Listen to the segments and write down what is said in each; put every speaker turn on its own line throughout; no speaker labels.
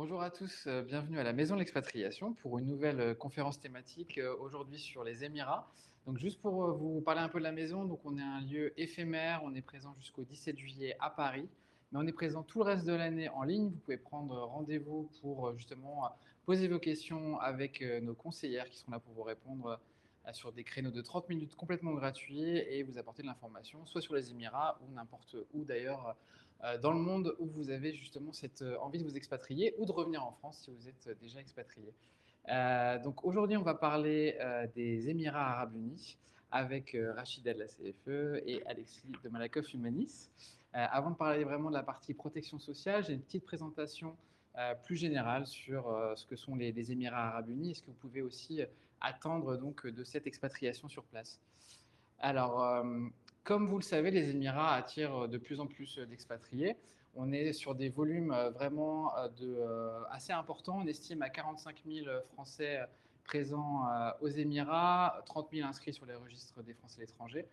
Bonjour à tous, bienvenue à la Maison de l'Expatriation pour une nouvelle conférence thématique aujourd'hui sur les Émirats. Donc juste pour vous parler un peu de la maison, donc on est un lieu éphémère, on est présent jusqu'au 17 juillet à Paris, mais on est présent tout le reste de l'année en ligne. Vous pouvez prendre rendez-vous pour justement poser vos questions avec nos conseillères qui sont là pour vous répondre sur des créneaux de 30 minutes complètement gratuits et vous apporter de l'information, soit sur les Émirats ou n'importe où d'ailleurs dans le monde où vous avez justement cette envie de vous expatrier ou de revenir en France si vous êtes déjà expatrié. Donc aujourd'hui, on va parler des Émirats arabes unis avec Rachida de la CFE et Alexis de Malakoff Humanis. Avant de parler vraiment de la partie protection sociale, j'ai une petite présentation plus générale sur ce que sont les Émirats arabes unis et ce que vous pouvez aussi attendre donc de cette expatriation sur place. Alors, comme vous le savez, les Émirats attirent de plus en plus d'expatriés. On est sur des volumes vraiment assez importants. On estime à 45 000 Français présents aux Émirats, 30 000 inscrits sur les registres des Français à l'étranger.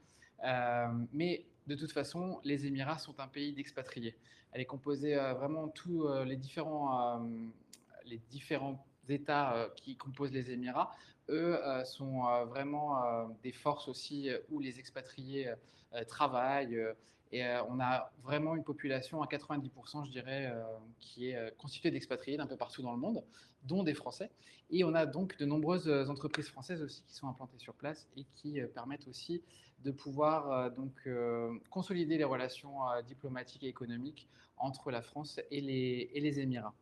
Mais de toute façon, les Émirats sont un pays d'expatriés. Elle est composée vraiment de tous les différents États qui composent les Émirats eux sont vraiment des forces aussi où les expatriés travaillent. Et on a vraiment une population à 90%, je dirais, qui est constituée d'expatriés d'un peu partout dans le monde, dont des Français. Et on a donc de nombreuses entreprises françaises aussi qui sont implantées sur place et qui permettent aussi de pouvoir consolider les relations diplomatiques et économiques entre la France et les Émirats.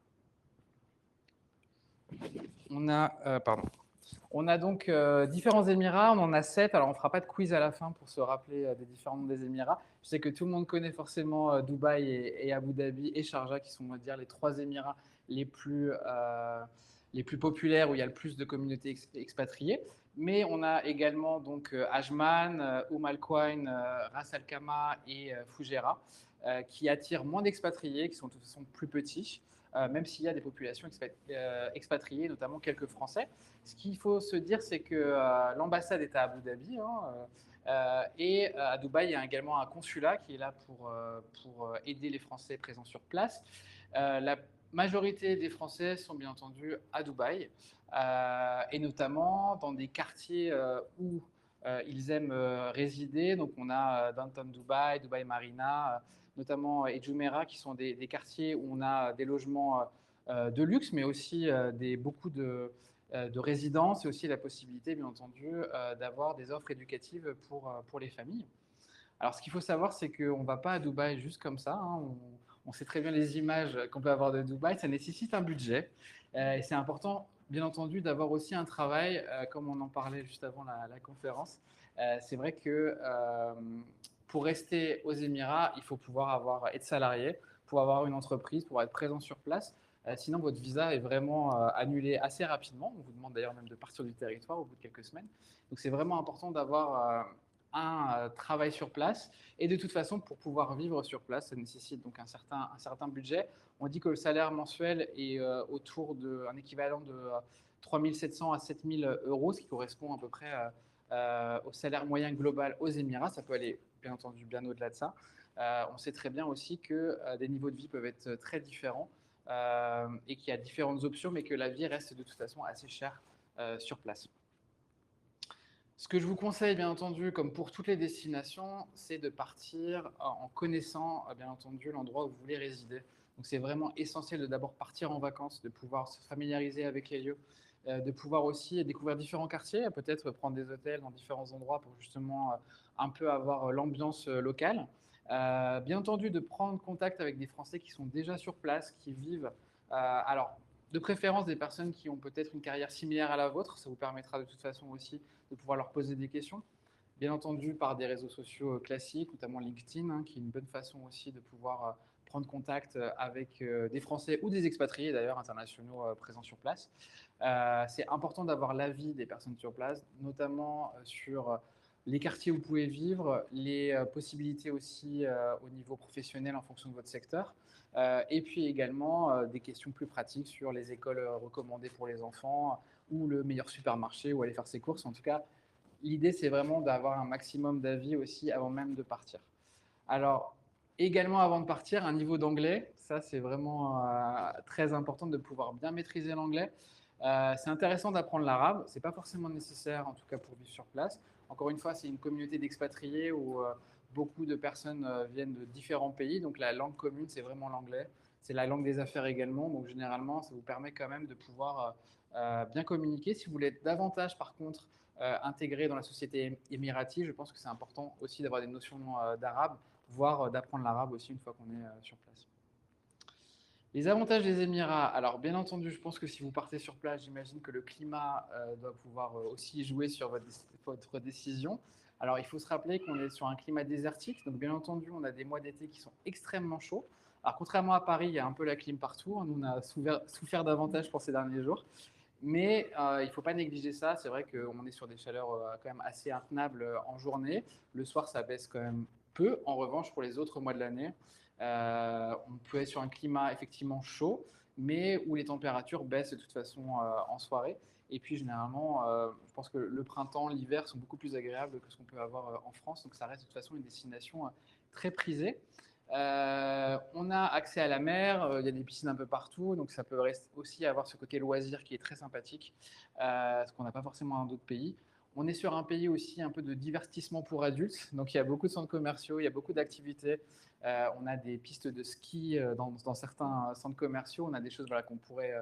On a donc différents Émirats, on en a 7. Alors, on ne fera pas de quiz à la fin pour se rappeler des différents noms des Émirats. Je sais que tout le monde connaît forcément Dubaï et Abu Dhabi et Sharjah, qui sont, on va dire, les 3 Émirats les plus populaires, où il y a le plus de communautés expatriées. Mais on a également donc Ajman, Al Quwain, Ras Al Khaimah et Fujairah, qui attirent moins d'expatriés, qui sont de toute façon plus petits, même s'il y a des populations expatriées, notamment quelques Français. Ce qu'il faut se dire, c'est que l'ambassade est à Abu Dhabi, et à Dubaï, il y a également un consulat qui est là pour aider les Français présents sur place. La majorité des Français sont bien entendu à Dubaï, et notamment dans des quartiers où ils aiment résider. Donc on a Downtown Dubaï, Dubaï Marina, notamment et Jumeirah, qui sont des quartiers où on a des logements de luxe, mais aussi beaucoup de résidences et aussi la possibilité, bien entendu, d'avoir des offres éducatives pour les familles. Alors, ce qu'il faut savoir, c'est qu'on ne va pas à Dubaï juste comme ça. On sait très bien les images qu'on peut avoir de Dubaï. Ça nécessite un budget. Et c'est important, bien entendu, d'avoir aussi un travail, comme on en parlait juste avant la conférence. C'est vrai que pour rester aux Émirats, il faut pouvoir être salarié, pouvoir avoir une entreprise, pouvoir être présent sur place. Sinon, votre visa est vraiment annulé assez rapidement. On vous demande d'ailleurs même de partir du territoire au bout de quelques semaines. Donc, c'est vraiment important d'avoir un travail sur place. Et de toute façon, pour pouvoir vivre sur place, ça nécessite donc un certain budget. On dit que le salaire mensuel est autour d'un équivalent de 3 700 à 7 000 euros, ce qui correspond à peu près au salaire moyen global aux Émirats. Ça peut aller, bien entendu, bien au-delà de ça. On sait très bien aussi que des niveaux de vie peuvent être très différents et qu'il y a différentes options, mais que la vie reste de toute façon assez chère sur place. Ce que je vous conseille, bien entendu, comme pour toutes les destinations, c'est de partir en connaissant, bien entendu, l'endroit où vous voulez résider. Donc, c'est vraiment essentiel de d'abord partir en vacances, de pouvoir se familiariser avec les lieux, de pouvoir aussi découvrir différents quartiers, peut-être prendre des hôtels dans différents endroits pour justement un peu avoir l'ambiance locale. Bien entendu, de prendre contact avec des Français qui sont déjà sur place, qui vivent. Alors, de préférence des personnes qui ont peut-être une carrière similaire à la vôtre, ça vous permettra de toute façon aussi de pouvoir leur poser des questions. Bien entendu, par des réseaux sociaux classiques, notamment LinkedIn, qui est une bonne façon aussi de pouvoir prendre contact avec des Français ou des expatriés d'ailleurs internationaux présents sur place. C'est important d'avoir l'avis des personnes sur place, notamment sur les quartiers où vous pouvez vivre, les possibilités aussi au niveau professionnel en fonction de votre secteur, et puis également des questions plus pratiques sur les écoles recommandées pour les enfants ou le meilleur supermarché où aller faire ses courses. En tout cas, l'idée, c'est vraiment d'avoir un maximum d'avis aussi avant même de partir. Alors, Également, avant de partir, un niveau d'anglais. Ça, c'est vraiment très important de pouvoir bien maîtriser l'anglais. C'est intéressant d'apprendre l'arabe. C'est pas forcément nécessaire, en tout cas pour vivre sur place. Encore une fois, c'est une communauté d'expatriés où beaucoup de personnes viennent de différents pays. Donc la langue commune, c'est vraiment l'anglais. C'est la langue des affaires également. Donc généralement, ça vous permet quand même de pouvoir bien communiquer. Si vous voulez être davantage, par contre, intégré dans la société émiratie, je pense que c'est important aussi d'avoir des notions d'arabe, voire d'apprendre l'arabe aussi une fois qu'on est sur place. Les avantages des Émirats, alors bien entendu, je pense que si vous partez sur place, j'imagine que le climat doit pouvoir aussi jouer sur votre décision. Alors il faut se rappeler qu'on est sur un climat désertique, donc bien entendu, on a des mois d'été qui sont extrêmement chauds. Alors contrairement à Paris, il y a un peu la clim partout, nous on a souffert davantage pour ces derniers jours, mais il ne faut pas négliger ça, c'est vrai qu'on est sur des chaleurs quand même assez intenables en journée. Le soir, ça baisse quand même peu, en revanche, pour les autres mois de l'année, on peut être sur un climat effectivement chaud, mais où les températures baissent de toute façon en soirée. Et puis généralement, je pense que le printemps, l'hiver sont beaucoup plus agréables que ce qu'on peut avoir en France. Donc ça reste de toute façon une destination très prisée. On a accès à la mer, il y a des piscines un peu partout, donc ça peut aussi avoir ce côté loisir qui est très sympathique, ce qu'on n'a pas forcément dans d'autres pays. On est sur un pays aussi un peu de divertissement pour adultes, donc il y a beaucoup de centres commerciaux, il y a beaucoup d'activités. On a des pistes de ski dans certains centres commerciaux. On a des choses voilà, qu'on pourrait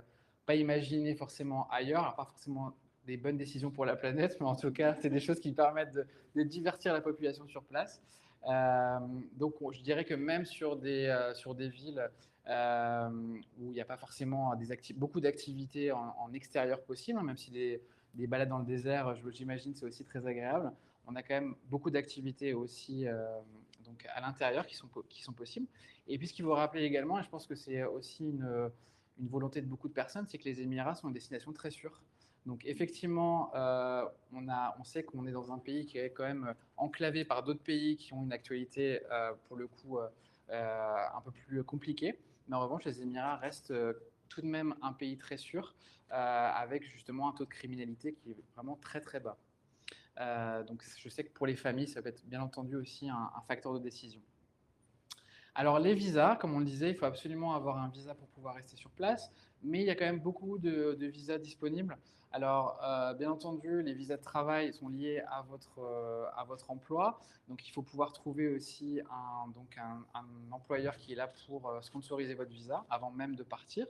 pas imaginer forcément ailleurs. Alors, pas forcément des bonnes décisions pour la planète, mais en tout cas, c'est des choses qui permettent de divertir la population sur place. Donc, je dirais que même sur des villes où il n'y a pas forcément beaucoup d'activités en extérieur possible, hein, même si des balades dans le désert, j'imagine, c'est aussi très agréable. On a quand même beaucoup d'activités aussi donc à l'intérieur qui sont possibles. Et puis ce qu'il faut rappeler également, et je pense que c'est aussi une volonté de beaucoup de personnes, c'est que les Émirats sont une destination très sûre. Donc effectivement, on sait qu'on est dans un pays qui est quand même enclavé par d'autres pays qui ont une actualité pour le coup un peu plus compliquée. Mais en revanche, les Émirats restent tout de même un pays très sûr, avec justement un taux de criminalité qui est vraiment très très bas. Donc je sais que pour les familles, ça peut être bien entendu aussi un facteur de décision. Alors les visas, comme on le disait, il faut absolument avoir un visa pour pouvoir rester sur place, mais il y a quand même beaucoup de visas disponibles. Alors bien entendu, les visas de travail sont liés à votre emploi, donc il faut pouvoir trouver aussi un employeur qui est là pour sponsoriser votre visa avant même de partir.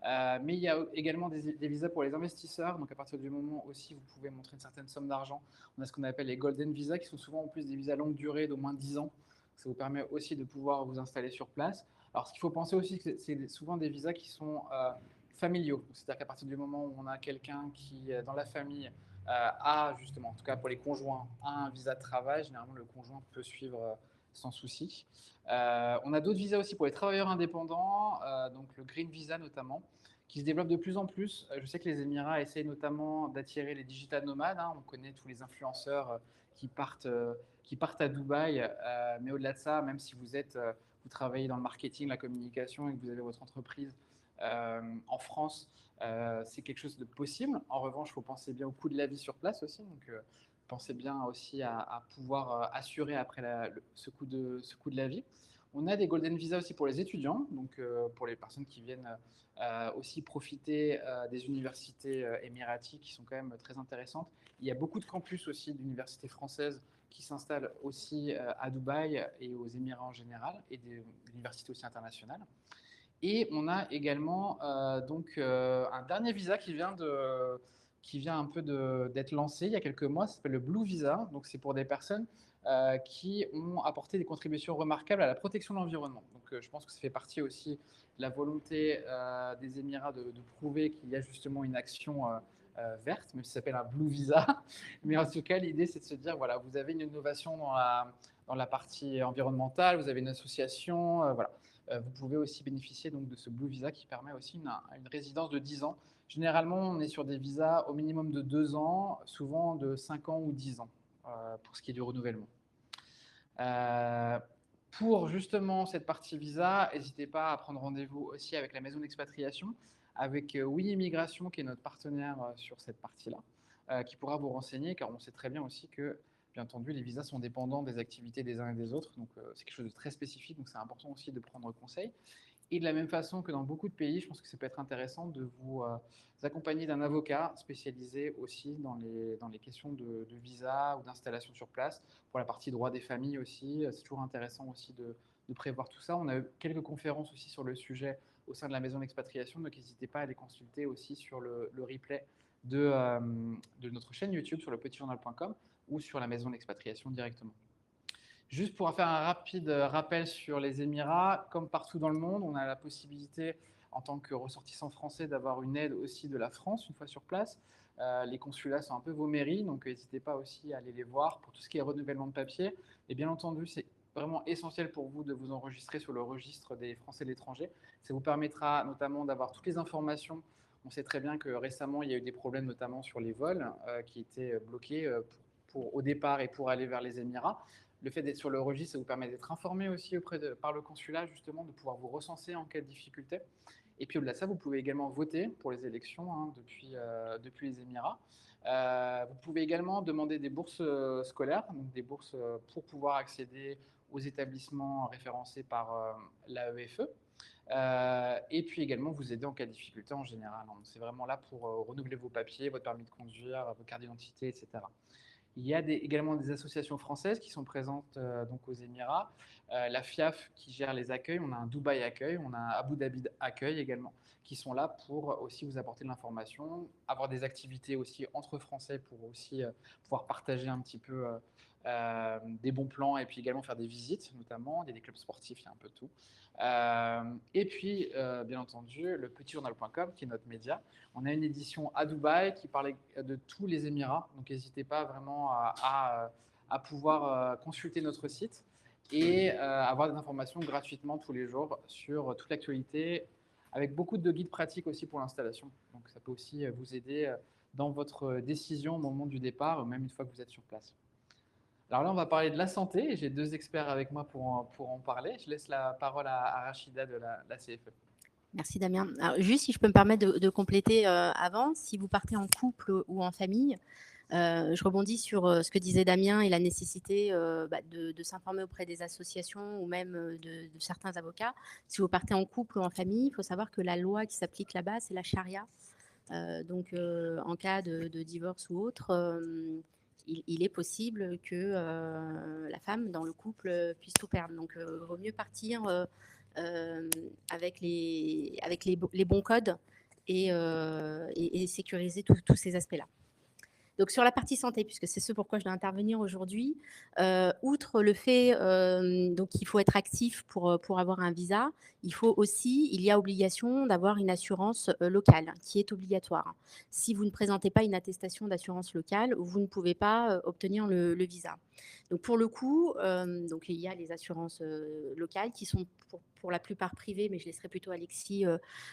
Mais il y a également des visas pour les investisseurs. Donc, à partir du moment aussi, vous pouvez montrer une certaine somme d'argent. On a ce qu'on appelle les golden visas, qui sont souvent en plus des visas longue durée d'au moins 10 ans. Ça vous permet aussi de pouvoir vous installer sur place. Alors, ce qu'il faut penser aussi, c'est souvent des visas qui sont familiaux. C'est-à-dire qu'à partir du moment où on a quelqu'un qui, dans la famille, a justement, en tout cas pour les conjoints, a un visa de travail, généralement le conjoint peut suivre sans souci. On a d'autres visas aussi pour les travailleurs indépendants, donc le Green Visa notamment, qui se développe de plus en plus. Je sais que les Émirats essayent notamment d'attirer les digital nomades, hein. On connaît tous les influenceurs qui partent à Dubaï, mais au-delà de ça, même si vous travaillez dans le marketing, la communication et que vous avez votre entreprise en France, c'est quelque chose de possible. En revanche, il faut penser bien au coût de la vie sur place aussi. Donc, pensez bien aussi à pouvoir assurer après ce coût de la vie. On a des golden visa aussi pour les étudiants, donc pour les personnes qui viennent aussi profiter des universités émiraties qui sont quand même très intéressantes. Il y a beaucoup de campus aussi d'universités françaises qui s'installent aussi à Dubaï et aux Émirats en général, et des universités aussi internationales. Et on a également un dernier visa qui vient un peu d'être lancé il y a quelques mois, ça s'appelle le Blue Visa. Donc c'est pour des personnes qui ont apporté des contributions remarquables à la protection de l'environnement. Donc je pense que ça fait partie aussi de la volonté des Émirats de prouver qu'il y a justement une action verte, même si ça s'appelle un Blue Visa. Mais en tout cas, l'idée c'est de se dire, voilà, vous avez une innovation dans la partie environnementale, vous avez une association, voilà. Vous pouvez aussi bénéficier donc de ce Blue Visa qui permet aussi une résidence de 10 ans. Généralement, on est sur des visas au minimum de 2 ans, souvent de 5 ans ou 10 ans pour ce qui est du renouvellement. Euh, pour justement cette partie visa, n'hésitez pas à prendre rendez-vous aussi avec la maison d'expatriation, avec Oui Immigration, qui est notre partenaire sur cette partie-là, qui pourra vous renseigner, car on sait très bien aussi que, bien entendu, les visas sont dépendants des activités des uns et des autres, donc c'est quelque chose de très spécifique, donc c'est important aussi de prendre conseil. Et de la même façon que dans beaucoup de pays, je pense que ça peut être intéressant de vous accompagner d'un avocat spécialisé aussi dans les questions de visa ou d'installation sur place. Pour la partie droit des familles aussi, c'est toujours intéressant aussi de prévoir tout ça. On a eu quelques conférences aussi sur le sujet au sein de la maison d'expatriation, donc n'hésitez pas à les consulter aussi sur le replay de notre chaîne YouTube sur lepetitjournal.com ou sur la maison d'expatriation directement. Juste pour faire un rapide rappel sur les Émirats, comme partout dans le monde, on a la possibilité, en tant que ressortissant français, d'avoir une aide aussi de la France une fois sur place. Les consulats sont un peu vos mairies, donc n'hésitez pas aussi à aller les voir pour tout ce qui est renouvellement de papier. Et bien entendu, c'est vraiment essentiel pour vous de vous enregistrer sur le registre des Français de l'étranger. Ça vous permettra notamment d'avoir toutes les informations. On sait très bien que récemment, il y a eu des problèmes notamment sur les vols qui étaient bloqués au départ et pour aller vers les Émirats. Le fait d'être sur le registre, ça vous permet d'être informé aussi par le consulat, justement, de pouvoir vous recenser en cas de difficulté. Et puis au-delà de ça, vous pouvez également voter pour les élections depuis les Émirats. Vous pouvez également demander des bourses scolaires, donc des bourses pour pouvoir accéder aux établissements référencés par l'AEFE. Et puis également vous aider en cas de difficulté en général. C'est vraiment là pour renouveler vos papiers, votre permis de conduire, vos cartes d'identité, etc. Il y a également des associations françaises qui sont présentes donc aux Émirats. La FIAF qui gère les accueils, on a un Dubaï Accueil, on a un Abu Dhabi Accueil également, qui sont là pour aussi vous apporter de l'information, avoir des activités aussi entre Français pour aussi pouvoir partager un petit peu des bons plans et puis également faire des visites notamment. Il y a des clubs sportifs, il y a un peu de tout. Et puis, bien entendu, le petitjournal.com qui est notre média. On a une édition à Dubaï qui parlait de tous les Émirats, donc n'hésitez pas vraiment à pouvoir consulter notre site et avoir des informations gratuitement tous les jours sur toute l'actualité, avec beaucoup de guides pratiques aussi pour l'installation. Donc ça peut aussi vous aider dans votre décision au moment du départ, même une fois que vous êtes sur place. Alors là, on va parler de la santé et j'ai deux experts avec moi pour en parler. Je laisse la parole à Rachida de la CFE.
Merci Damien. Alors, juste si je peux me permettre de compléter avant, si vous partez en couple ou en famille, je rebondis sur ce que disait Damien et la nécessité de s'informer auprès des associations ou même de certains avocats. Si vous partez en couple ou en famille, il faut savoir que la loi qui s'applique là-bas, c'est la charia. Donc en cas de divorce ou autre, il est possible que la femme dans le couple puisse tout perdre. Donc il vaut mieux partir avec les bons codes et sécuriser tous ces aspects-là. Donc sur la partie santé, puisque c'est ce pourquoi je dois intervenir aujourd'hui, outre le fait donc qu'il faut être actif pour avoir un visa, il y a obligation d'avoir une assurance locale qui est obligatoire. Si vous ne présentez pas une attestation d'assurance locale, vous ne pouvez pas obtenir le visa. Donc pour le coup, donc il y a les assurances locales qui sont pour la plupart privées, mais je laisserai plutôt Alexis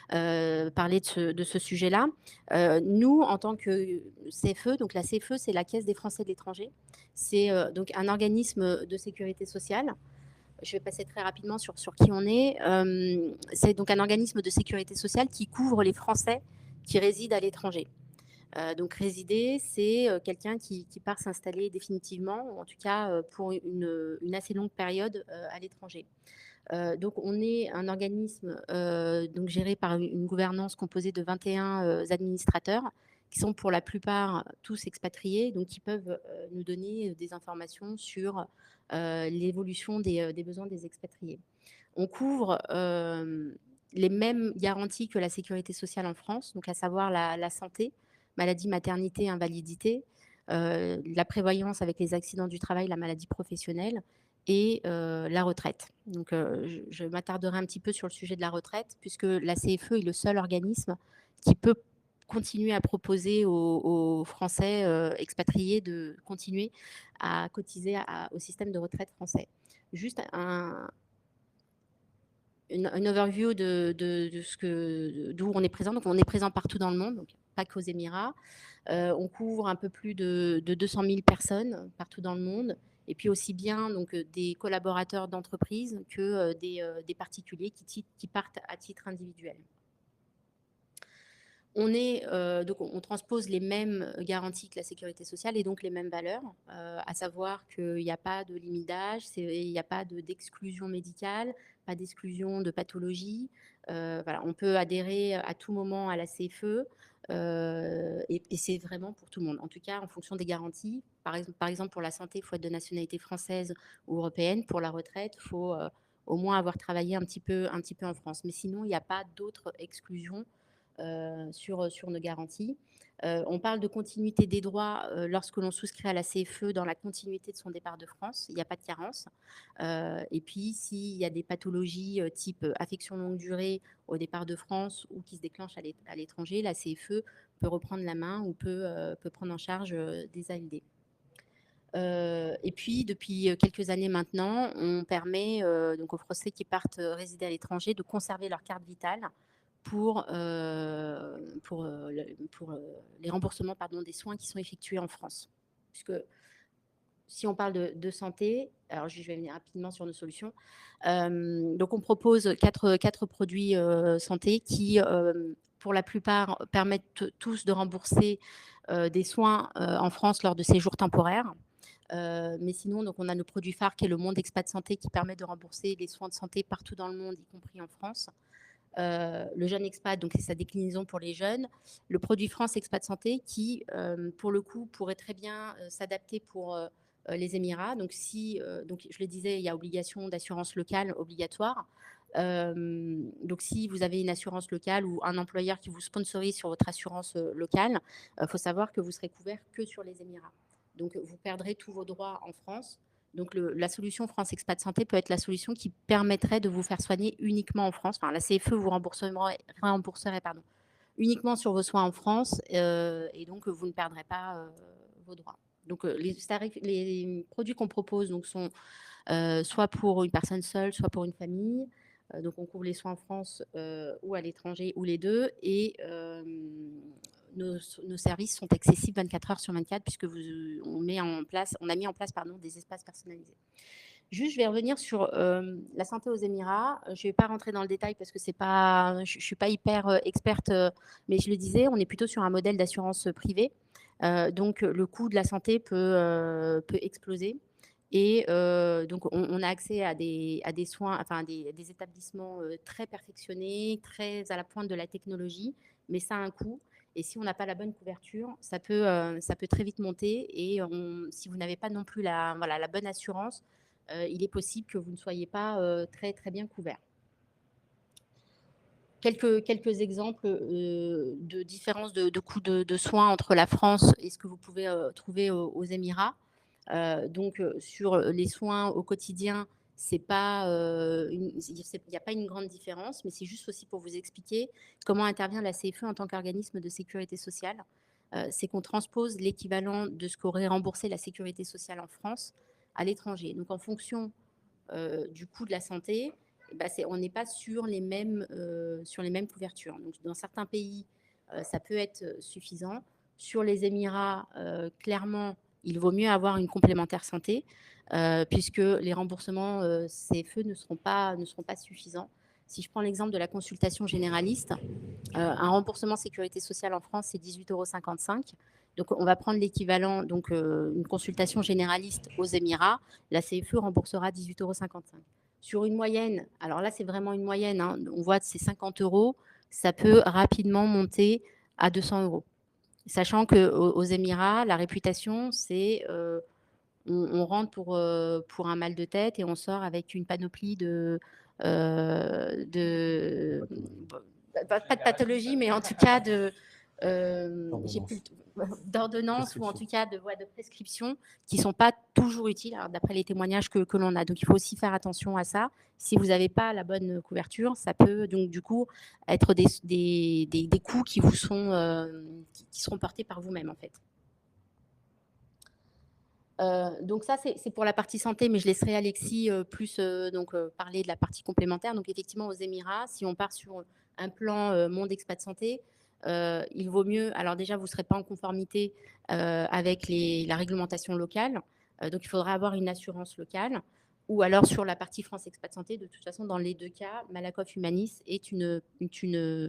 parler de ce sujet-là. Nous, en tant que CFE, donc la CFE, c'est la Caisse des Français de l'étranger. C'est donc un organisme de sécurité sociale. Je vais passer très rapidement sur qui on est. C'est donc un organisme de sécurité sociale qui couvre les Français qui résident à l'étranger. Donc résider, c'est quelqu'un qui part s'installer définitivement, ou en tout cas pour une assez longue période à l'étranger. Donc on est un organisme donc géré par une gouvernance composée de 21 administrateurs qui sont pour la plupart tous expatriés, donc qui peuvent nous donner des informations sur l'évolution des besoins des expatriés. On couvre les mêmes garanties que la sécurité sociale en France, donc à savoir la santé, maladie, maternité, invalidité, la prévoyance avec les accidents du travail, la maladie professionnelle et la retraite. Donc je m'attarderai un petit peu sur le sujet de la retraite puisque la CFE est le seul organisme qui peut continuer à proposer aux Français expatriés de continuer à cotiser au système de retraite français. Juste une overview d'où on est présent. Donc, on est présent partout dans le monde, donc pas qu'aux Émirats. On couvre un peu plus de 200 000 personnes partout dans le monde. Et puis aussi bien donc, des collaborateurs d'entreprise que des particuliers qui partent à titre individuel. Donc on transpose les mêmes garanties que la sécurité sociale et donc les mêmes valeurs, à savoir qu'il n'y a pas de limite d'âge, il n'y a pas d'exclusion médicale, pas d'exclusion de pathologie. Voilà, on peut adhérer à tout moment à la CFE et c'est vraiment pour tout le monde. En tout cas, en fonction des garanties. Par exemple, pour la santé, il faut être de nationalité française ou européenne. Pour la retraite, il faut au moins avoir travaillé un petit peu en France. Mais sinon, il n'y a pas d'autres exclusions sur nos garanties. On parle de continuité des droits lorsque l'on souscrit à la CFE dans la continuité de son départ de France. Il n'y a pas de carence. Et puis, s'il y a des pathologies type affection longue durée au départ de France ou qui se déclenchent à l'étranger, la CFE peut reprendre la main ou peut prendre en charge des ALD. Et puis, depuis quelques années maintenant, on permet donc aux Français qui partent résider à l'étranger de conserver leur carte vitale pour les remboursements des soins qui sont effectués en France. Puisque si on parle de santé, alors je vais venir rapidement sur nos solutions. Donc on propose quatre produits santé qui, pour la plupart, permettent tous de rembourser des soins en France lors de séjours temporaires. Mais sinon, donc on a nos produits phares qui est le Monde Expat Santé qui permet de rembourser les soins de santé partout dans le monde, y compris en France. Le jeune expat, donc c'est sa déclinaison pour les jeunes. Le produit France Expat Santé qui, pour le coup, pourrait très bien s'adapter pour les Émirats. Donc, donc, je le disais, il y a obligation d'assurance locale obligatoire. Donc, si vous avez une assurance locale ou un employeur qui vous sponsorise sur votre assurance locale, il faut savoir que vous serez couvert que sur les Émirats. Donc, vous perdrez tous vos droits en France. Donc, la solution France Expat Santé peut être la solution qui permettrait de vous faire soigner uniquement en France. Enfin, la CFE vous rembourserait uniquement sur vos soins en France et donc vous ne perdrez pas vos droits. Donc, les produits qu'on propose donc, sont soit pour une personne seule, soit pour une famille. Donc, on couvre les soins en France ou à l'étranger ou les deux. Et nos services sont accessibles 24 heures sur 24 puisque on a mis en place des espaces personnalisés. Juste, je vais revenir sur la santé aux Émirats. Je ne vais pas rentrer dans le détail parce que je ne suis pas hyper experte, mais je le disais, on est plutôt sur un modèle d'assurance privée. Donc, le coût de la santé peut exploser. Et donc, on a accès à des soins, enfin des établissements très perfectionnés, très à la pointe de la technologie, mais ça a un coût. Et si on n'a pas la bonne couverture, ça peut très vite monter. Et si vous n'avez pas non plus la bonne assurance, il est possible que vous ne soyez pas très, très bien couvert. Quelques exemples de différence de coûts de soins entre la France et ce que vous pouvez trouver aux Émirats. Donc, sur les soins au quotidien, il n'y a pas une grande différence, mais c'est juste aussi pour vous expliquer comment intervient la CFE en tant qu'organisme de sécurité sociale. C'est qu'on transpose l'équivalent de ce qu'aurait remboursé la sécurité sociale en France à l'étranger. Donc, en fonction du coût de la santé, on n'est pas sur les mêmes couvertures. Donc, dans certains pays, ça peut être suffisant. Sur les Émirats, clairement, il vaut mieux avoir une complémentaire santé, puisque les remboursements CFE ne seront pas suffisants. Si je prends l'exemple de la consultation généraliste, un remboursement sécurité sociale en France, c'est 18,55 €. Donc, on va prendre l'équivalent, donc une consultation généraliste aux Émirats, la CFE remboursera 18,55 €. Sur une moyenne, alors là, c'est vraiment une moyenne, hein, on voit que c'est 50 €, ça peut rapidement monter à 200 €. Sachant qu'aux Émirats, la réputation, c'est on rentre pour un mal de tête et on sort avec une panoplie pas de pathologie, mais en tout cas d'ordonnances ou en tout cas de prescriptions qui ne sont pas toujours utiles, d'après les témoignages que l'on a. Donc, il faut aussi faire attention à ça. Si vous n'avez pas la bonne couverture, ça peut donc du coup être des coûts qui vous sont qui seront portés par vous-même en fait. Donc ça, c'est pour la partie santé, mais je laisserai Alexis parler de la partie complémentaire. Donc effectivement, aux Émirats, si on part sur un plan Monde Expat Santé, il vaut mieux, alors déjà, vous ne serez pas en conformité avec la réglementation locale, donc il faudra avoir une assurance locale. ou alors sur la partie France Expat Santé. De toute façon, dans les deux cas, Malakoff Humanis est une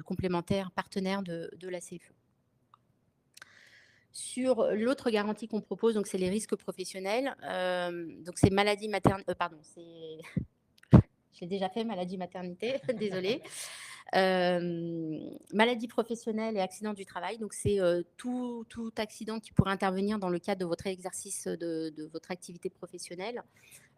complémentaire partenaire de la CFE. Sur l'autre garantie qu'on propose, donc c'est les risques professionnels. Donc c'est maladie maternelle, pardon, c'est j'ai déjà fait maladie maternité, désolée. Maladie professionnelle et accident du travail. Donc c'est tout accident qui pourrait intervenir dans le cadre de votre exercice de votre activité professionnelle.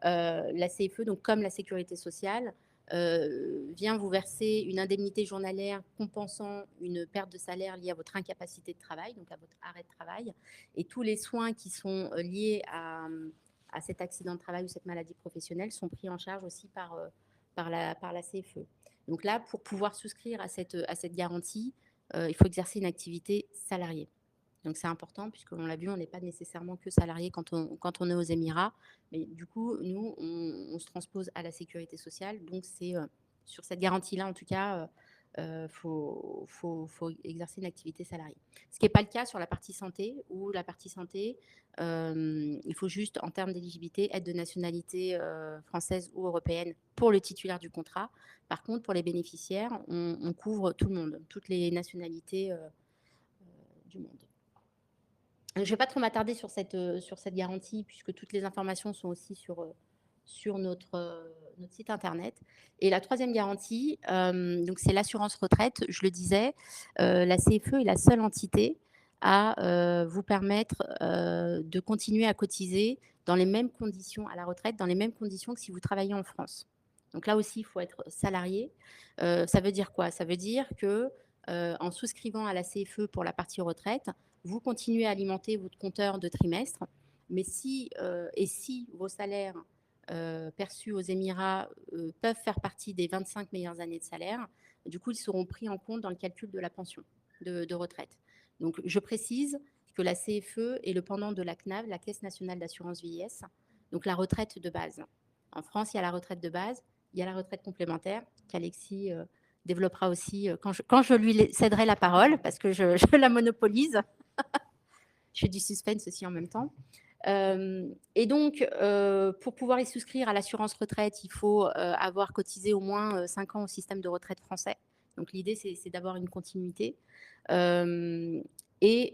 La CFE, donc comme la sécurité sociale, vient vous verser une indemnité journalière compensant une perte de salaire liée à votre incapacité de travail, donc à votre arrêt de travail, et tous les soins qui sont liés à cet accident de travail ou cette maladie professionnelle sont pris en charge aussi par la CFE. Donc là, pour pouvoir souscrire à cette garantie, il faut exercer une activité salariée. Donc c'est important, puisqu'on l'a vu, on n'est pas nécessairement que salarié quand on est aux Émirats. Mais du coup, nous, on se transpose à la sécurité sociale. Donc c'est sur cette garantie-là, en tout cas, faut exercer une activité salariée. Ce qui n'est pas le cas sur la partie santé, où la partie santé, il faut juste, en termes d'éligibilité, être de nationalité française ou européenne pour le titulaire du contrat. Par contre, pour les bénéficiaires, on couvre tout le monde, toutes les nationalités du monde. Je ne vais pas trop m'attarder sur cette garantie, puisque toutes les informations sont aussi sur notre site internet. Et la troisième garantie, donc c'est l'assurance retraite. Je le disais, la CFE est la seule entité à vous permettre de continuer à cotiser dans les mêmes conditions à la retraite, dans les mêmes conditions que si vous travaillez en France. Donc là aussi, il faut être salarié. Ça veut dire quoi? Ça veut dire que en souscrivant à la CFE pour la partie retraite, vous continuez à alimenter votre compteur de trimestre, mais si vos salaires perçus aux Émirats peuvent faire partie des 25 meilleures années de salaire, du coup, ils seront pris en compte dans le calcul de la pension de retraite. Donc, je précise que la CFE est le pendant de la CNAV, la Caisse nationale d'assurance vieillesse, donc la retraite de base. En France, il y a la retraite de base, il y a la retraite complémentaire, qu'Alexis développera aussi quand je lui céderai la parole, parce que je la monopolise. Je fais du suspense aussi en même temps. Et donc, pour pouvoir y souscrire à l'assurance retraite, il faut avoir cotisé au moins 5 ans au système de retraite français. Donc, l'idée, c'est d'avoir une continuité. Et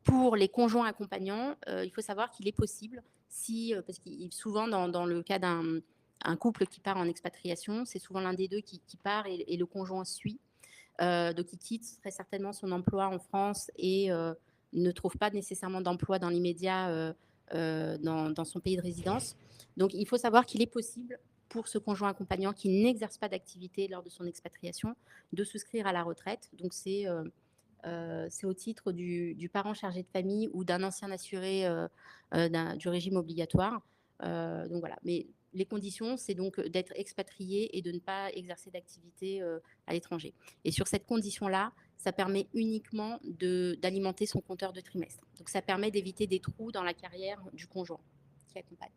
pour les conjoints accompagnants, il faut savoir qu'il est possible, parce que souvent dans le cas d'un couple qui part en expatriation, c'est souvent l'un des deux qui part et le conjoint suit. Donc, il quitte très certainement son emploi en France et ne trouve pas nécessairement d'emploi dans l'immédiat dans son pays de résidence. Donc, il faut savoir qu'il est possible pour ce conjoint accompagnant qui n'exerce pas d'activité lors de son expatriation de souscrire à la retraite. Donc, c'est au titre du parent chargé de famille ou d'un ancien assuré du régime obligatoire. Donc voilà, mais les conditions, c'est donc d'être expatrié et de ne pas exercer d'activité à l'étranger. Et sur cette condition-là, ça permet uniquement d'alimenter son compteur de trimestre. Donc ça permet d'éviter des trous dans la carrière du conjoint qui accompagne.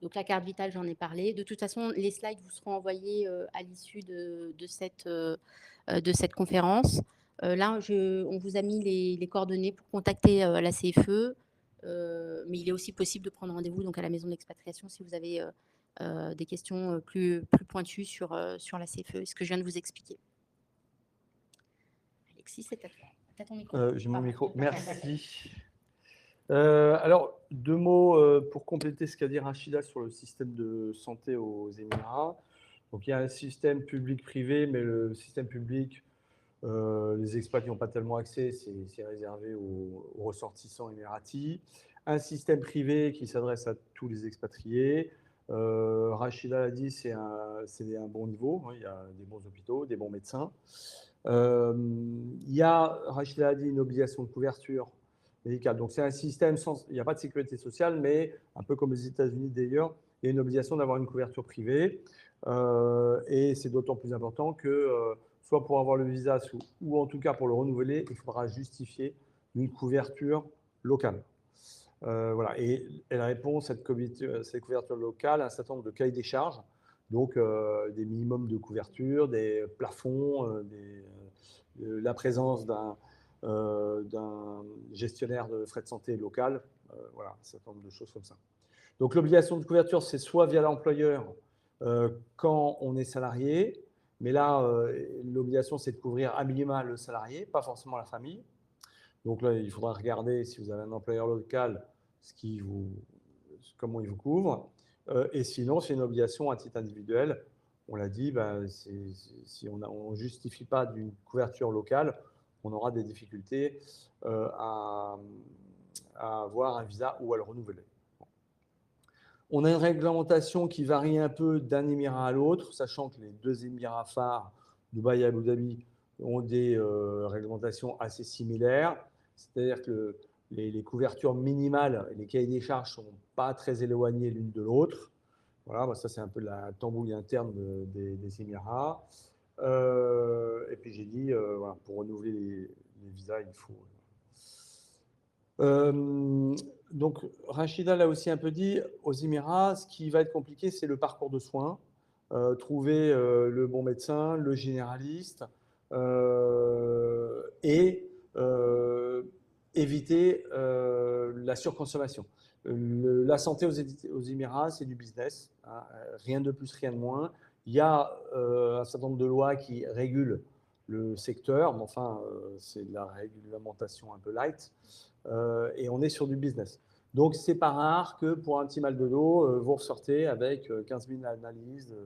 Donc la carte vitale, j'en ai parlé. De toute façon, les slides vous seront envoyés à l'issue de cette conférence. Là, on vous a mis les coordonnées pour contacter la CFE, mais il est aussi possible de prendre rendez-vous donc à la maison d'expatriation si vous avez des questions plus pointues sur la CFE, ce que je viens de vous expliquer. Alexis, c'est à toi. T'as ton micro.
J'ai mon micro. Merci. Alors, 2 mots pour compléter ce qu'a dit Rachida sur le système de santé aux Émirats. Donc, il y a un système public-privé, mais le système public, les expats n'y ont pas tellement accès, c'est réservé aux ressortissants émiratis. Un système privé qui s'adresse à tous les expatriés. Rachida l'a dit, c'est un bon niveau. Il y a des bons hôpitaux, des bons médecins. Il y a, Rachida a dit, une obligation de couverture médicale. Donc, c'est un système il n'y a pas de sécurité sociale, mais un peu comme aux États-Unis d'ailleurs, il y a une obligation d'avoir une couverture privée. Et c'est d'autant plus important que, soit pour avoir le visa, ou en tout cas pour le renouveler, il faudra justifier une couverture locale. Voilà. Et elle répond, cette couverture locale, à un certain nombre de cahiers des charges. Donc, des minimums de couverture, des plafonds, la présence d'un gestionnaire de frais de santé local Voilà, un certain nombre de choses comme ça. Donc l'obligation de couverture, c'est soit via l'employeur quand on est salarié, mais là, l'obligation, c'est de couvrir à minima le salarié, pas forcément la famille. Donc là, il faudra regarder si vous avez un employeur local, comment il vous couvre. Et sinon, c'est une obligation à titre individuel. On l'a dit, si on ne justifie pas d'une couverture locale, on aura des difficultés à avoir un visa ou à le renouveler. On a une réglementation qui varie un peu d'un émirat à l'autre, sachant que les deux émirats phares, Dubaï et Abu Dhabi, ont des réglementations assez similaires. C'est-à-dire que les couvertures minimales et les cahiers des charges ne sont pas très éloignés l'une de l'autre. Voilà, ça c'est un peu la tambouille interne des émirats. Et puis j'ai dit, voilà, pour renouveler les visas, il faut... Donc, Rachida l'a aussi un peu dit, aux Émirats, ce qui va être compliqué, c'est le parcours de soins. Trouver le bon médecin, le généraliste, et éviter la surconsommation. La santé aux Émirats, c'est du business, hein, rien de plus, rien de moins. Il y a un certain nombre de lois qui régulent le secteur, mais enfin, c'est de la réglementation un peu light. Et on est sur du business. Donc, c'est pas rare que pour un petit mal de dos, vous ressortez avec 15 000 analyses,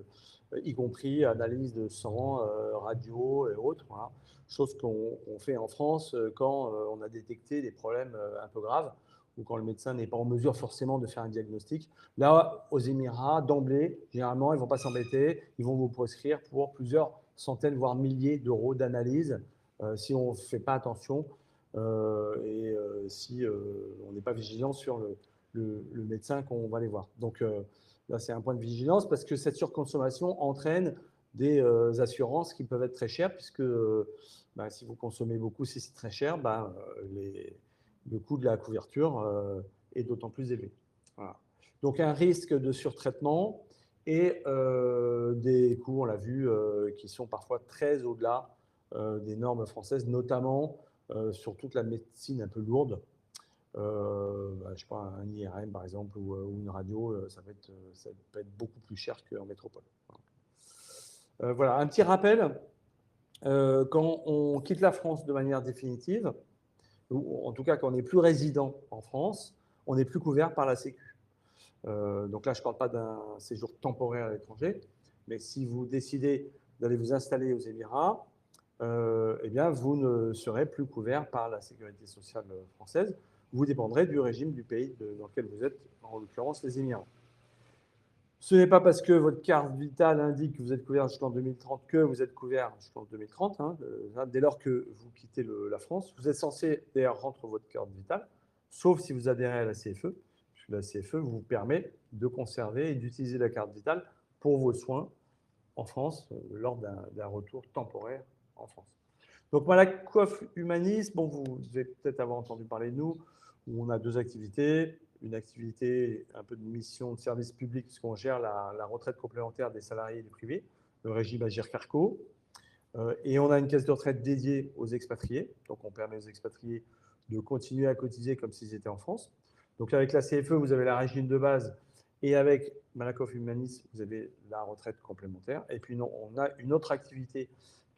y compris analyses de sang, radio et autres. Voilà. Chose qu'on fait en France quand on a détecté des problèmes un peu graves ou quand le médecin n'est pas en mesure forcément de faire un diagnostic. Là, aux Émirats, d'emblée, généralement, ils ne vont pas s'embêter, ils vont vous prescrire pour plusieurs centaines, voire milliers d'euros d'analyse si on ne fait pas attention. Et si on n'est pas vigilant sur le médecin qu'on va aller voir. Donc là, c'est un point de vigilance parce que cette surconsommation entraîne des assurances qui peuvent être très chères puisque si vous consommez beaucoup, si c'est très cher, le coût de la couverture est d'autant plus élevé. Voilà. Donc un risque de surtraitement et des coûts, on l'a vu, qui sont parfois très au-delà des normes françaises, notamment sur toute la médecine un peu lourde. Je ne sais pas, un IRM par exemple ou une radio, ça peut être beaucoup plus cher qu'en métropole. Voilà, un petit rappel, quand on quitte la France de manière définitive, ou en tout cas quand on n'est plus résident en France, on n'est plus couvert par la Sécu. Donc là, je ne parle pas d'un séjour temporaire à l'étranger, mais si vous décidez d'aller vous installer aux Émirats, eh bien, vous ne serez plus couvert par la sécurité sociale française. Vous dépendrez du régime du pays dans lequel vous êtes, en l'occurrence les Émirats. Ce n'est pas parce que votre carte vitale indique que vous êtes couvert jusqu'en 2030 que vous êtes couvert jusqu'en 2030. Hein, dès lors que vous quittez la France, vous êtes censé d'ailleurs rendre votre carte vitale, sauf si vous adhérez à la CFE, puisque la CFE vous permet de conserver et d'utiliser la carte vitale pour vos soins en France lors d'un retour temporaire en France. Donc, Malakoff Humanis, bon, vous devez peut-être avoir entendu parler de nous, où on a deux activités. Une activité, un peu de mission de service public, puisqu'on gère la retraite complémentaire des salariés du privé, le régime Agirc-Arrco. Et on a une caisse de retraite dédiée aux expatriés. Donc, on permet aux expatriés de continuer à cotiser comme s'ils étaient en France. Donc, avec la CFE, vous avez la régime de base. Et avec Malakoff Humanis, vous avez la retraite complémentaire. Et puis, on a une autre activité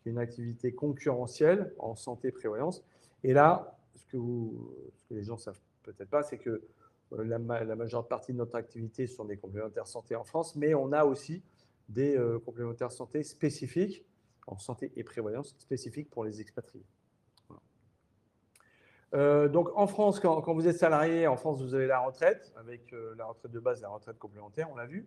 qui est une activité concurrentielle en santé-prévoyance. Et là, ce que les gens ne savent peut-être pas, c'est que la majeure partie de notre activité sont des complémentaires santé en France, mais on a aussi des complémentaires santé spécifiques, en santé et prévoyance, spécifiques pour les expatriés. Voilà. Donc en France, quand vous êtes salarié, en France, vous avez la retraite, avec la retraite de base et la retraite complémentaire, on l'a vu.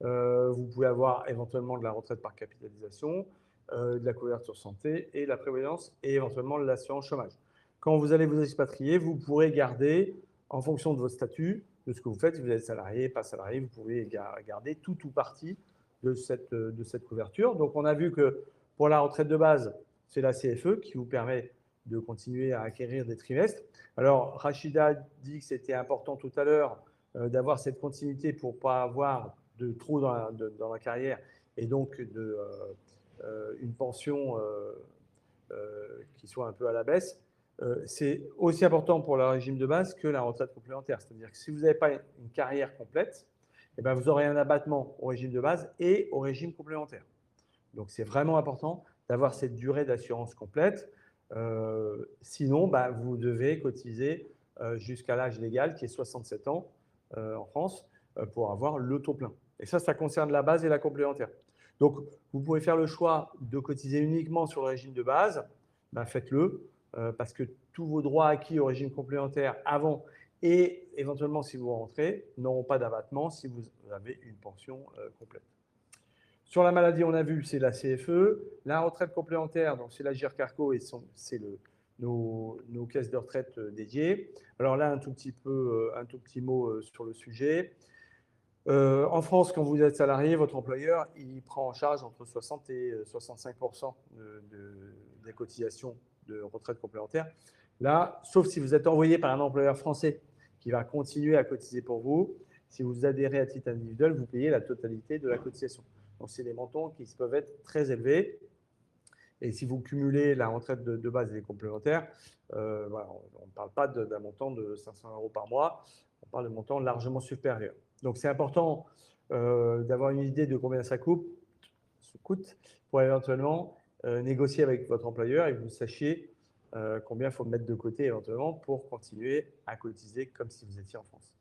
Vous pouvez avoir éventuellement de la retraite par capitalisation, de la couverture santé et la prévoyance et éventuellement de l'assurance chômage. Quand vous allez vous expatrier, vous pourrez garder, en fonction de votre statut, de ce que vous faites, si vous êtes salarié, pas salarié, vous pouvez garder tout ou partie de cette couverture. Donc on a vu que pour la retraite de base, c'est la CFE qui vous permet de continuer à acquérir des trimestres. Alors Rachida dit que c'était important tout à l'heure d'avoir cette continuité pour ne pas avoir de trous dans la carrière et donc une pension qui soit un peu à la baisse. c'est aussi important pour le régime de base que la retraite complémentaire. C'est-à-dire que si vous n'avez pas une carrière complète, eh ben, vous aurez un abattement au régime de base et au régime complémentaire. Donc, c'est vraiment important d'avoir cette durée d'assurance complète. Sinon, bah, vous devez cotiser jusqu'à l'âge légal qui est 67 ans en France pour avoir le taux plein. Et ça concerne la base et la complémentaire. Donc, vous pouvez faire le choix de cotiser uniquement sur le régime de base. Ben, faites-le parce que tous vos droits acquis au régime complémentaire avant et éventuellement si vous rentrez n'auront pas d'abattement si vous avez une pension complète. Sur la maladie, on a vu, c'est la CFE. La retraite complémentaire, donc c'est la GIRC-ARCO et c'est nos caisses de retraite dédiées. Alors là, un tout petit mot sur le sujet. En France, quand vous êtes salarié, votre employeur, il prend en charge entre 60 et 65% des cotisations de retraite complémentaire. Là, sauf si vous êtes envoyé par un employeur français qui va continuer à cotiser pour vous. Si vous adhérez à titre individuel, vous payez la totalité de la cotisation. Donc, c'est des montants qui peuvent être très élevés. Et si vous cumulez la retraite de base et les complémentaires, voilà, on ne parle pas d'un montant de 500 € par mois, on parle de montants largement supérieurs. Donc, c'est important d'avoir une idée de combien ça coûte pour éventuellement négocier avec votre employeur et que vous sachiez combien il faut mettre de côté éventuellement pour continuer à cotiser comme si vous étiez en France.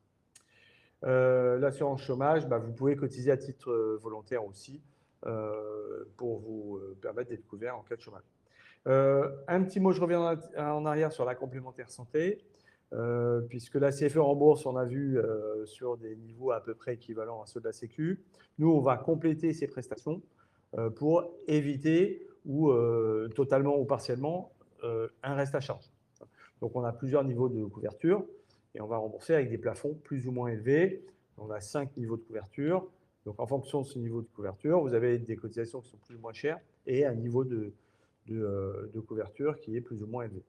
L'assurance chômage, bah, vous pouvez cotiser à titre volontaire aussi pour vous permettre d'être couvert en cas de chômage. Un petit mot, je reviens en arrière sur la complémentaire santé, puisque la CFE rembourse, on a vu, sur des niveaux à peu près équivalents à ceux de la Sécu. Nous, on va compléter ces prestations pour éviter ou totalement ou partiellement un reste à charge. Donc, on a plusieurs niveaux de couverture et on va rembourser avec des plafonds plus ou moins élevés. On a 5 niveaux de couverture. Donc, en fonction de ce niveau de couverture, vous avez des cotisations qui sont plus ou moins chères et un niveau de couverture qui est plus ou moins élevé.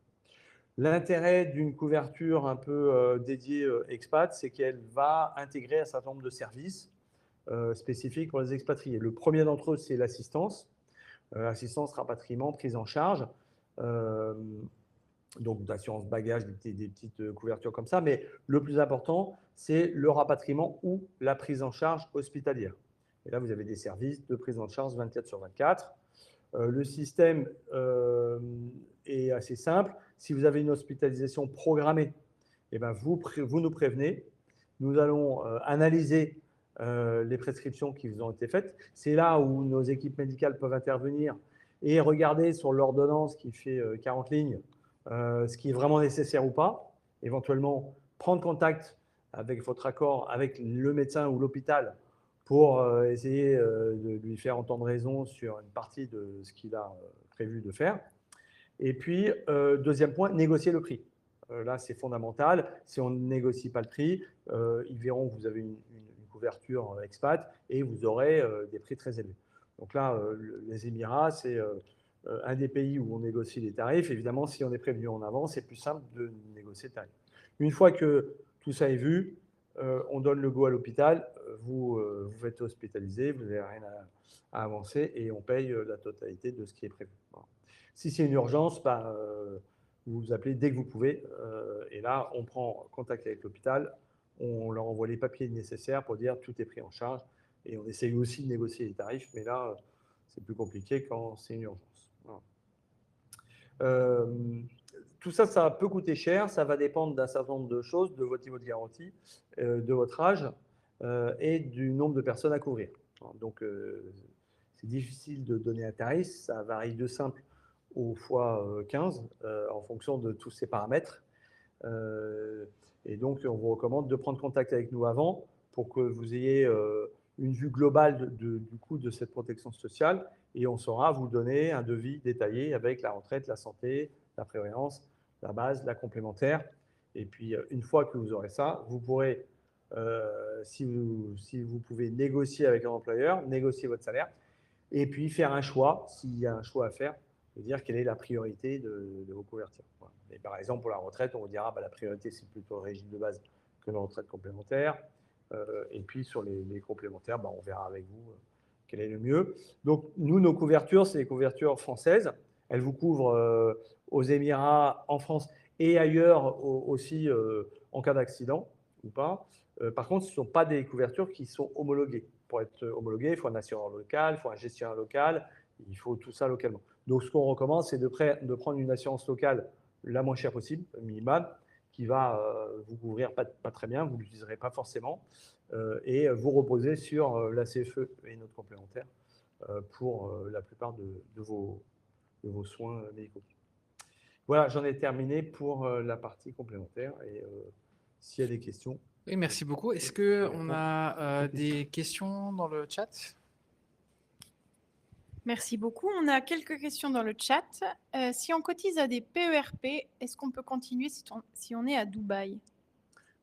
L'intérêt d'une couverture un peu dédiée expat, c'est qu'elle va intégrer un certain nombre de services spécifiques pour les expatriés. Le premier d'entre eux, c'est l'assistance. Assistance, rapatriement, prise en charge. Donc d'assurance bagage, des petites couvertures comme ça. Mais le plus important, c'est le rapatriement ou la prise en charge hospitalière. Et là, vous avez des services de prise en charge 24/24. Le système est assez simple. Si vous avez une hospitalisation programmée, eh ben vous nous prévenez. Nous allons analyser les prescriptions qui vous ont été faites. C'est là où nos équipes médicales peuvent intervenir et regarder sur l'ordonnance qui fait 40 lignes ce qui est vraiment nécessaire ou pas. Éventuellement, prendre contact avec votre accord avec le médecin ou l'hôpital pour essayer de lui faire entendre raison sur une partie de ce qu'il a prévu de faire. Et puis, deuxième point, négocier le prix. Là, c'est fondamental. Si on ne négocie pas le prix, ils verront que vous avez une couverture expat et vous aurez des prix très élevés. Donc là, les Émirats, c'est un des pays où on négocie les tarifs. Évidemment, si on est prévenu en avance, c'est plus simple de négocier le tarif. Une fois que tout ça est vu, on donne le go à l'hôpital, vous êtes hospitalisé, vous n'avez rien à avancer et on paye la totalité de ce qui est prévu. Voilà. Si c'est une urgence, bah, vous vous appelez dès que vous pouvez et là, on prend contact avec l'hôpital, on leur envoie les papiers nécessaires pour dire tout est pris en charge et on essaye aussi de négocier les tarifs, mais là, c'est plus compliqué quand c'est une urgence. Voilà. Tout ça, ça peut coûter cher, ça va dépendre d'un certain nombre de choses, de votre niveau de garantie, de votre âge et du nombre de personnes à couvrir. Donc, c'est difficile de donner un tarif, ça varie de simple au fois 15 en fonction de tous ces paramètres. Et donc, on vous recommande de prendre contact avec nous avant pour que vous ayez une vue globale du coût de cette protection sociale et on saura vous donner un devis détaillé avec la retraite, la santé, la prévoyance, la base, la complémentaire. Et puis, une fois que vous aurez ça, vous pourrez, si vous pouvez négocier avec un employeur, négocier votre salaire et puis faire un choix, s'il y a un choix à faire, de dire quelle est la priorité de vos couvertures. Voilà. Et par exemple, pour la retraite, on vous dira bah, la priorité, c'est plutôt le régime de base que la retraite complémentaire. Et puis, sur les complémentaires, bah, on verra avec vous quel est le mieux. Donc, nous, nos couvertures, c'est les couvertures françaises. elle vous couvre aux Émirats, en France et ailleurs aussi en cas d'accident ou pas. Par contre, ce ne sont pas des couvertures qui sont homologuées. Pour être homologué, il faut un assureur local, il faut un gestionnaire local, il faut tout ça localement. Donc, ce qu'on recommande, c'est de prendre une assurance locale la moins chère possible, minimum, qui va vous couvrir pas très bien, vous ne l'utiliserez pas forcément, et vous reposer sur la CFE et notre complémentaire pour la plupart de vos soins médicaux. Voilà, j'en ai terminé pour la partie complémentaire. Et s'il y a des questions.
Oui, merci beaucoup. Est-ce qu'on a des questions dans le chat?
Merci beaucoup. On a quelques questions dans le chat. Si on cotise à des PERP, est-ce qu'on peut continuer si on est à Dubaï?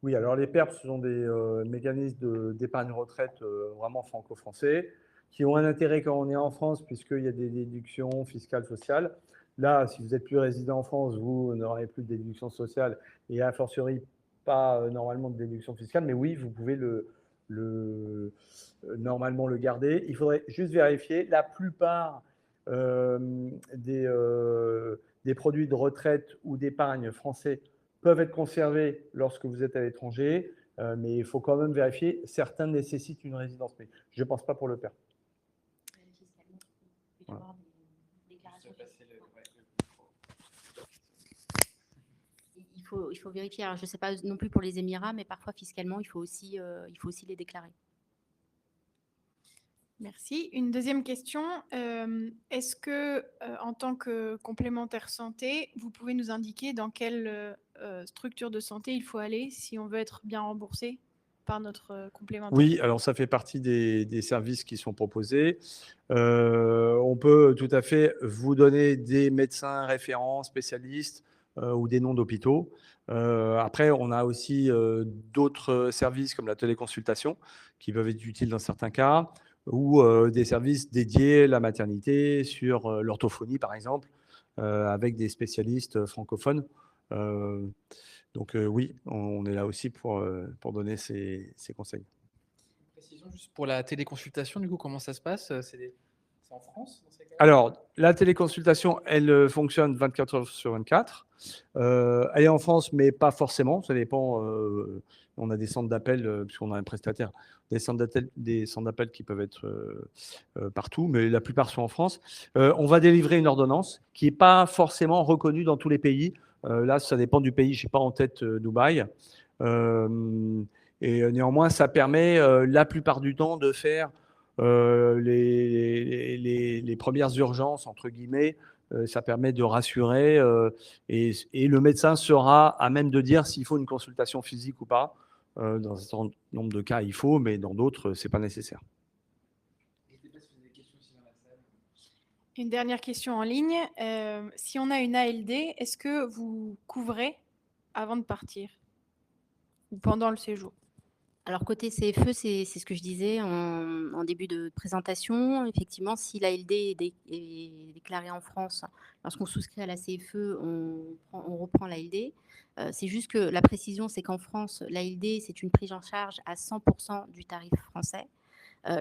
Oui, alors les PERP, ce sont des mécanismes d'épargne retraite vraiment franco-français qui ont un intérêt quand on est en France puisqu'il y a des déductions fiscales, sociales. Là, si vous n'êtes plus résident en France, vous n'aurez plus de déduction sociale et a fortiori pas normalement de déduction fiscale. Mais oui, vous pouvez normalement le garder. Il faudrait juste vérifier. La plupart des produits de retraite ou d'épargne français peuvent être conservés lorsque vous êtes à l'étranger, mais il faut quand même vérifier. Certains nécessitent une résidence, mais je ne pense pas pour le père. Voilà.
Il faut vérifier. Alors, je ne sais pas non plus pour les Émirats, mais parfois fiscalement, il faut aussi les déclarer.
Merci. Une deuxième question. Est-ce que, en tant que complémentaire santé, vous pouvez nous indiquer dans quelle structure de santé il faut aller si on veut être bien remboursé par notre complémentaire?
Oui, alors ça fait partie des services qui sont proposés. On peut tout à fait vous donner des médecins référents, spécialistes ou des noms d'hôpitaux. Après, on a aussi d'autres services comme la téléconsultation qui peuvent être utiles dans certains cas, ou des services dédiés à la maternité, sur l'orthophonie par exemple, avec des spécialistes francophones. Donc oui, on est là aussi pour donner ces conseils.
Précision juste pour la téléconsultation, du coup, comment ça se passe? C'est en France dans ces cas-là?
Alors, la téléconsultation, elle fonctionne 24 heures sur 24. Elle est en France, mais pas forcément. Ça dépend. On a des centres d'appel, puisqu'on a un prestataire, des centres d'appel qui peuvent être partout, mais la plupart sont en France. On va délivrer une ordonnance qui n'est pas forcément reconnue dans tous les pays. Là, ça dépend du pays. Je n'ai pas en tête Dubaï. Et néanmoins, ça permet la plupart du temps de faire les premières urgences, entre guillemets. Ça permet de rassurer et le médecin sera à même de dire s'il faut une consultation physique ou pas. Dans un certain nombre de cas, il faut, mais dans d'autres, ce n'est pas nécessaire.
Une dernière question en ligne. Si on a une ALD, est-ce que vous couvrez avant de partir ou pendant le séjour?
Alors, côté CFE, c'est ce que je disais en début de présentation. Effectivement, si l'ALD est déclarée en France, lorsqu'on souscrit à la CFE, on reprend l'ALD. C'est juste que la précision, c'est qu'en France, l'ALD, c'est une prise en charge à 100% du tarif français.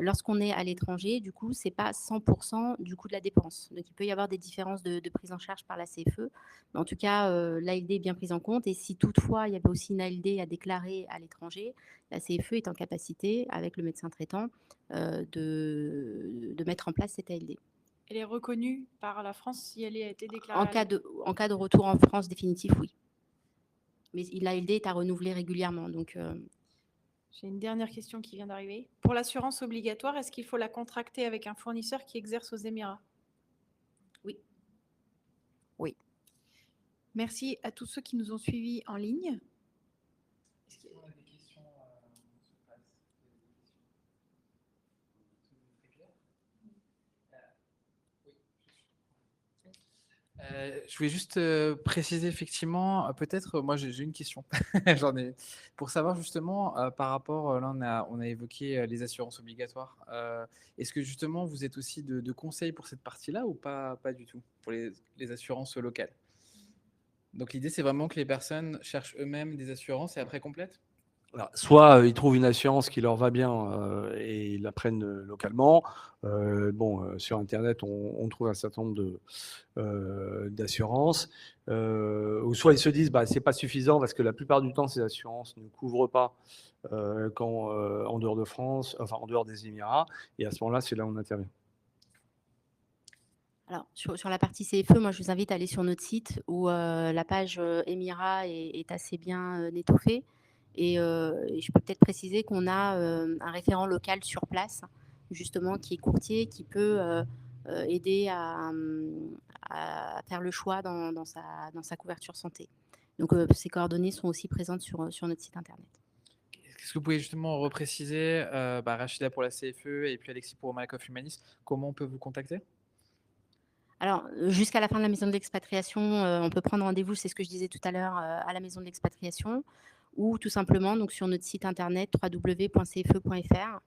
Lorsqu'on est à l'étranger, du coup, ce n'est pas 100% du coût de la dépense. Donc, il peut y avoir des différences de prise en charge par la CFE. Mais en tout cas, l'ALD est bien prise en compte. Et si toutefois, il y avait aussi une ALD à déclarer à l'étranger, la CFE est en capacité, avec le médecin traitant, de mettre en place cette ALD.
Elle est reconnue par la France si elle a été déclarée?
En cas de retour en France définitif, oui. Mais l'ALD est à renouveler régulièrement. Donc,
j'ai une dernière question qui vient d'arriver. Pour l'assurance obligatoire, est-ce qu'il faut la contracter avec un fournisseur qui exerce aux Émirats?
Oui.
Oui. Merci à tous ceux qui nous ont suivis en ligne.
Est-ce qu'on a des questions je voulais juste préciser effectivement, peut-être, moi j'ai une question, j'en ai, pour savoir justement par rapport, là on a évoqué les assurances obligatoires. Est-ce que justement vous êtes aussi de conseils pour cette partie-là ou pas du tout, pour les assurances locales? Donc l'idée c'est vraiment que les personnes cherchent eux-mêmes des assurances et après complètent?
Alors, soit ils trouvent une assurance qui leur va bien et ils la prennent localement. Sur Internet, on trouve un certain nombre d'assurances. Ou soit ils se disent c'est pas suffisant parce que la plupart du temps, ces assurances ne couvrent pas quand en dehors de France, enfin en dehors des Émirats. Et à ce moment-là, c'est là où on intervient.
Alors, sur la partie CFE, moi, je vous invite à aller sur notre site où la page Émirats est assez bien étoffée. Et je peux peut-être préciser qu'on a un référent local sur place, justement, qui est courtier, qui peut aider à faire le choix dans sa couverture santé. Donc, ces coordonnées sont aussi présentes sur notre site internet.
Est-ce que vous pouvez justement repréciser, Rachida pour la CFE et puis Alexis pour Malakoff Humanis, comment on peut vous contacter?
Alors, jusqu'à la fin de la maison de l'expatriation, on peut prendre rendez-vous, c'est ce que je disais tout à l'heure, à la maison de l'expatriation, ou tout simplement donc, sur notre site internet www.cfe.fr.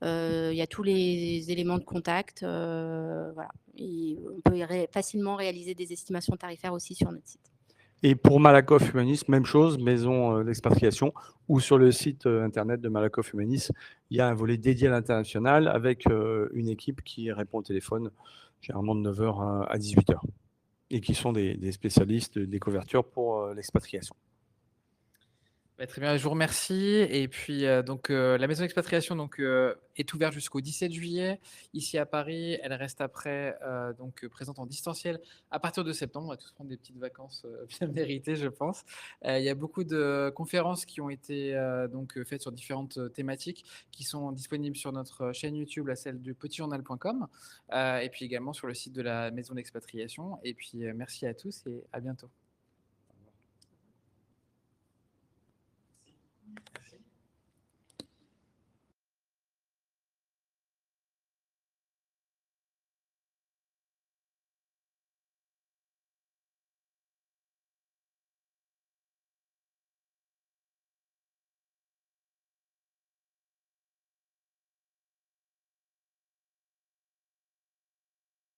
Il y a tous les éléments de contact. Voilà. Et on peut facilement réaliser des estimations tarifaires aussi sur notre site.
Et pour Malakoff Humanis, même chose, maison d'expatriation, ou sur le site internet de Malakoff Humanis, il y a un volet dédié à l'international avec une équipe qui répond au téléphone généralement de 9h à 18h et qui sont des spécialistes des couvertures pour l'expatriation.
Très bien, je vous remercie. Et puis, la maison d'expatriation est ouverte jusqu'au 17 juillet ici à Paris. Elle reste après présente en distanciel à partir de septembre. On va tous prendre des petites vacances bien méritées, je pense. Il y a beaucoup de conférences qui ont été faites sur différentes thématiques qui sont disponibles sur notre chaîne YouTube, celle du petitjournal.com, et puis également sur le site de la maison d'expatriation. Et puis, merci à tous et à bientôt.